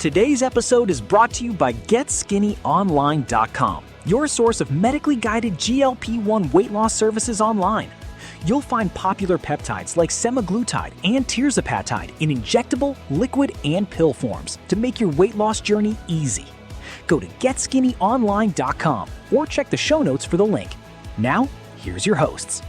Today's episode is brought to you by GetSkinnyOnline.com, your source of medically guided GLP-1 weight loss services online. You'll find popular peptides like Semaglutide and tirzepatide in injectable, liquid, and pill forms to make your weight loss journey easy. Go to GetSkinnyOnline.com or check the show notes for the link. Now, here's your hosts.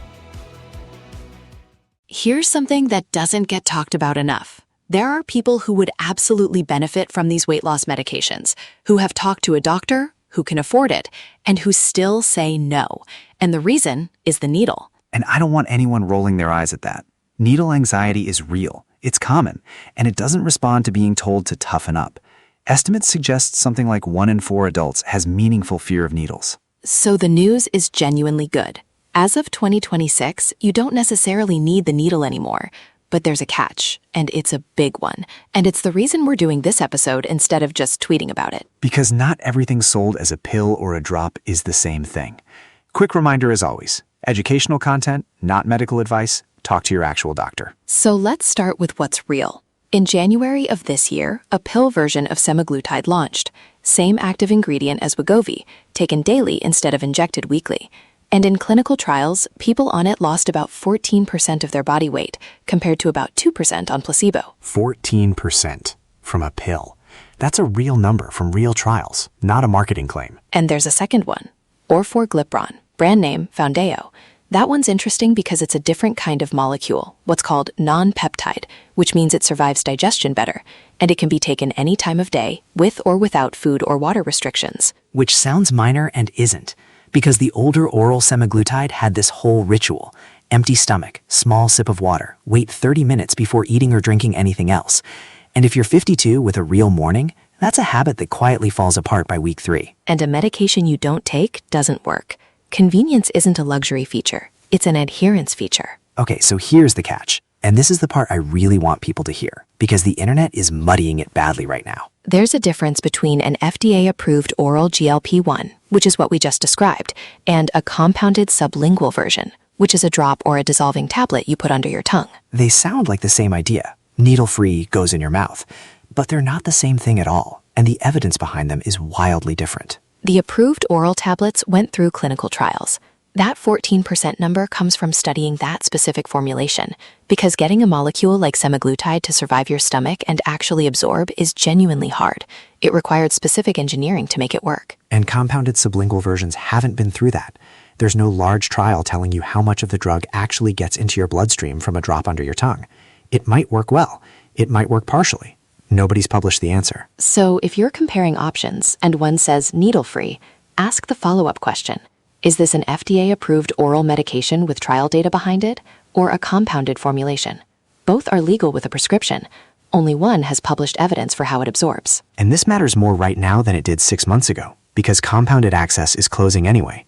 Here's something that doesn't get talked about enough. There are people who would absolutely benefit from these weight loss medications, who have talked to a doctor, who can afford it, and who still say no. And the reason is the needle. And I don't want anyone rolling their eyes at that. Needle anxiety is real, it's common, and it doesn't respond to being told to toughen up. Estimates suggest something like 1 in 4 adults has meaningful fear of needles. So the news is genuinely good. As of 2026, you don't necessarily need the needle anymore. But there's a catch, and it's a big one. And it's the reason we're doing this episode instead of just tweeting about it. Because not everything sold as a pill or a drop is the same thing. Quick reminder as always, educational content, not medical advice. Talk to your actual doctor. So let's start with what's real. In January of this year, a pill version of semaglutide launched. Same active ingredient as Wegovy, taken daily instead of injected weekly. And in clinical trials, people on it lost about 14% of their body weight, compared to about 2% on placebo. 14% from a pill. That's a real number from real trials, not a marketing claim. And there's a second one, orforglipron, brand name Foundayo. That one's interesting because it's a different kind of molecule, what's called non-peptide, which means it survives digestion better, and it can be taken any time of day, with or without food or water restrictions. Which sounds minor and isn't. Because the older oral semaglutide had this whole ritual. Empty stomach, small sip of water, wait 30 minutes before eating or drinking anything else. And if you're 52 with a real morning, that's a habit that quietly falls apart by week 3. And a medication you don't take doesn't work. Convenience isn't a luxury feature. It's an adherence feature. Okay, so here's the catch. And this is the part I really want people to hear, because the internet is muddying it badly right now. There's a difference between an FDA-approved oral GLP-1, which is what we just described, and a compounded sublingual version, which is a drop or a dissolving tablet you put under your tongue. They sound like the same idea. Needle-free goes in your mouth. But they're not the same thing at all, and the evidence behind them is wildly different. The approved oral tablets went through clinical trials. That 14% number comes from studying that specific formulation, because getting a molecule like semaglutide to survive your stomach and actually absorb is genuinely hard. It required specific engineering to make it work. And compounded sublingual versions haven't been through that. There's no large trial telling you how much of the drug actually gets into your bloodstream from a drop under your tongue. It might work well. It might work partially. Nobody's published the answer. So if you're comparing options and one says needle-free, ask the follow-up question. Is this an FDA-approved oral medication with trial data behind it, or a compounded formulation? Both are legal with a prescription. Only one has published evidence for how it absorbs. And this matters more right now than it did 6 months ago, because compounded access is closing anyway.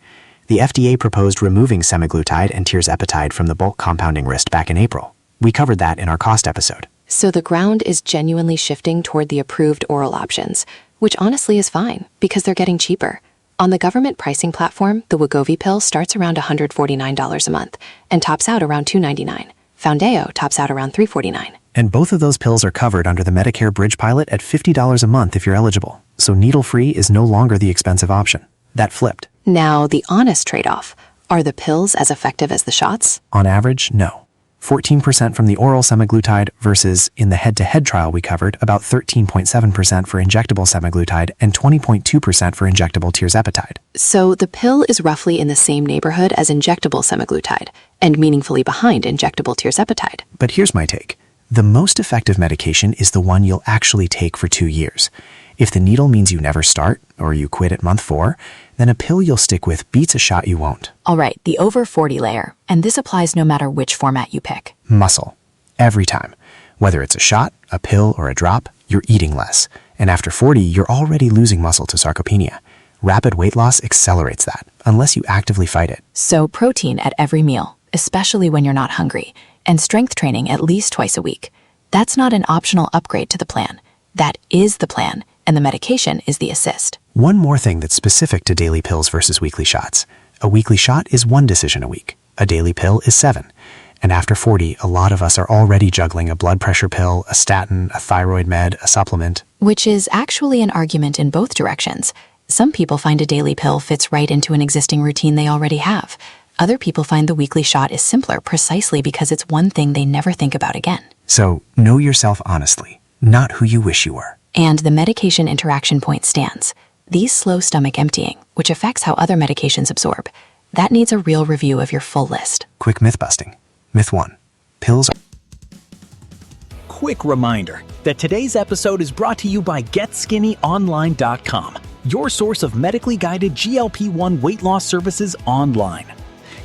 The FDA proposed removing semaglutide and tirzepatide from the bulk compounding list back in April. We covered that in our cost episode. So the ground is genuinely shifting toward the approved oral options, which honestly is fine, because they're getting cheaper. On the government pricing platform, the Wegovy pill starts around $149 a month and tops out around $299. Foundayo tops out around $349. And both of those pills are covered under the Medicare Bridge pilot at $50 a month if you're eligible. So needle-free is no longer the expensive option. That flipped. Now, the honest trade-off. Are the pills as effective as the shots? On average, no. 14% from the oral semaglutide versus, in the head-to-head trial we covered, about 13.7% for injectable semaglutide and 20.2% for injectable tirzepatide. So the pill is roughly in the same neighborhood as injectable semaglutide and meaningfully behind injectable tirzepatide. But here's my take. The most effective medication is the one you'll actually take for 2 years. If the needle means you never start, or you quit at month 4, then a pill you'll stick with beats a shot you won't. All right, the over 40 layer, and this applies no matter which format you pick. Muscle. Every time. Whether it's a shot, a pill, or a drop, you're eating less. And after 40, you're already losing muscle to sarcopenia. Rapid weight loss accelerates that, unless you actively fight it. So protein at every meal, especially when you're not hungry, and strength training at least twice a week. That's not an optional upgrade to the plan. That is the plan, and the medication is the assist. One more thing that's specific to daily pills versus weekly shots. A weekly shot is 1 decision a week. A daily pill is 7. And after 40, a lot of us are already juggling a blood pressure pill, a statin, a thyroid med, a supplement. Which is actually an argument in both directions. Some people find a daily pill fits right into an existing routine they already have. Other people find the weekly shot is simpler precisely because it's one thing they never think about again. So, know yourself honestly, not who you wish you were. And the medication interaction point stands. These slow stomach emptying, which affects how other medications absorb, that needs a real review of your full list. Quick myth busting. Myth 1. Pills are Quick reminder that today's episode is brought to you by GetSkinnyOnline.com, your source of medically guided GLP-1 weight loss services online.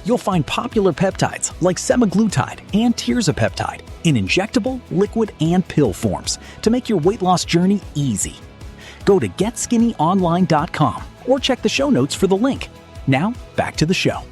You'll find popular peptides like semaglutide and tirzepatide in injectable, liquid, and pill forms to make your weight loss journey easy. Go to GetSkinnyOnline.com or check the show notes for the link. Now, back to the show.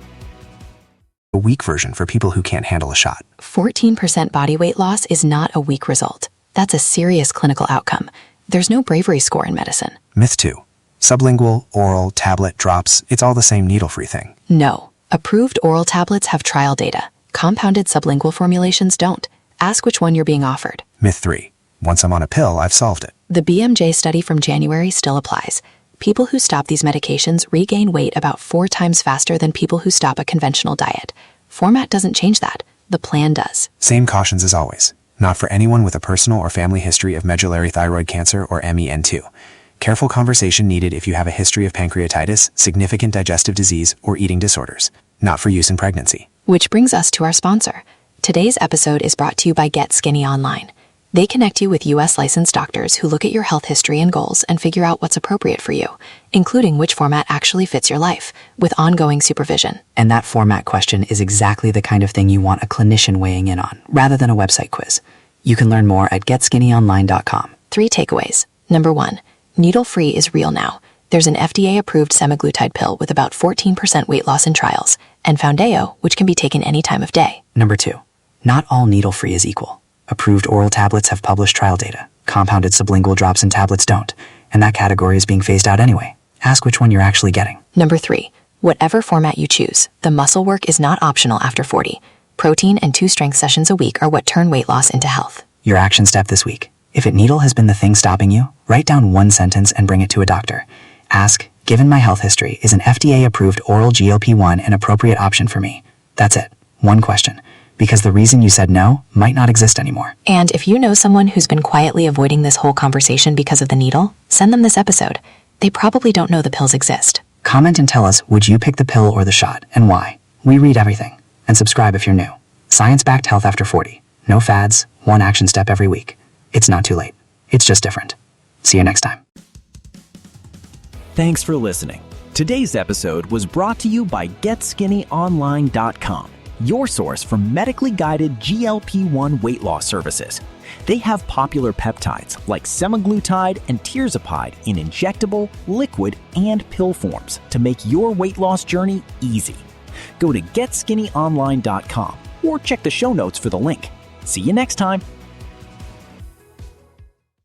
a weak version for people who can't handle a shot. 14% body weight loss is not a weak result. That's a serious clinical outcome. There's no bravery score in medicine. Myth 2. Sublingual, oral, tablet, drops, it's all the same needle-free thing. No. Approved oral tablets have trial data. Compounded sublingual formulations don't. Ask which one you're being offered. Myth 3. Once I'm on a pill, I've solved it. The BMJ study from January still applies. People who stop these medications regain weight about 4 times faster than people who stop a conventional diet. Format doesn't change that. The plan does. Same cautions as always. Not for anyone with a personal or family history of medullary thyroid cancer or MEN2. Careful conversation needed if you have a history of pancreatitis, significant digestive disease, or eating disorders. Not for use in pregnancy. Which brings us to our sponsor. Today's episode is brought to you by Get Skinny Online. They connect you with U.S. licensed doctors who look at your health history and goals and figure out what's appropriate for you, including which format actually fits your life, with ongoing supervision. And that format question is exactly the kind of thing you want a clinician weighing in on, rather than a website quiz. You can learn more at GetSkinnyOnline.com. 3 takeaways. Number 1. Needle-free is real now. There's an FDA-approved semaglutide pill with about 14% weight loss in trials, and Foundayo, which can be taken any time of day. Number 2. Not all needle-free is equal. Approved oral tablets have published trial data. Compounded sublingual drops and tablets don't. And that category is being phased out anyway. Ask which one you're actually getting. Number 3. Whatever format you choose, the muscle work is not optional after 40. Protein and 2 strength sessions a week are what turn weight loss into health. Your action step this week. If a needle has been the thing stopping you, write down 1 sentence and bring it to a doctor. Ask, given my health history, is an FDA-approved oral GLP-1 an appropriate option for me? That's it. 1 question. Because the reason you said no might not exist anymore. And if you know someone who's been quietly avoiding this whole conversation because of the needle, send them this episode. They probably don't know the pills exist. Comment and tell us, would you pick the pill or the shot, and why? We read everything. And subscribe if you're new. Science-backed health after 40. No fads, 1 action step every week. It's not too late. It's just different. See you next time. Thanks for listening. Today's episode was brought to you by GetSkinnyOnline.com, your source for medically guided GLP-1 weight loss services. They have popular peptides like semaglutide and tirzepatide in injectable, liquid, and pill forms to make your weight loss journey easy. Go to GetSkinnyOnline.com or check the show notes for the link. See you next time.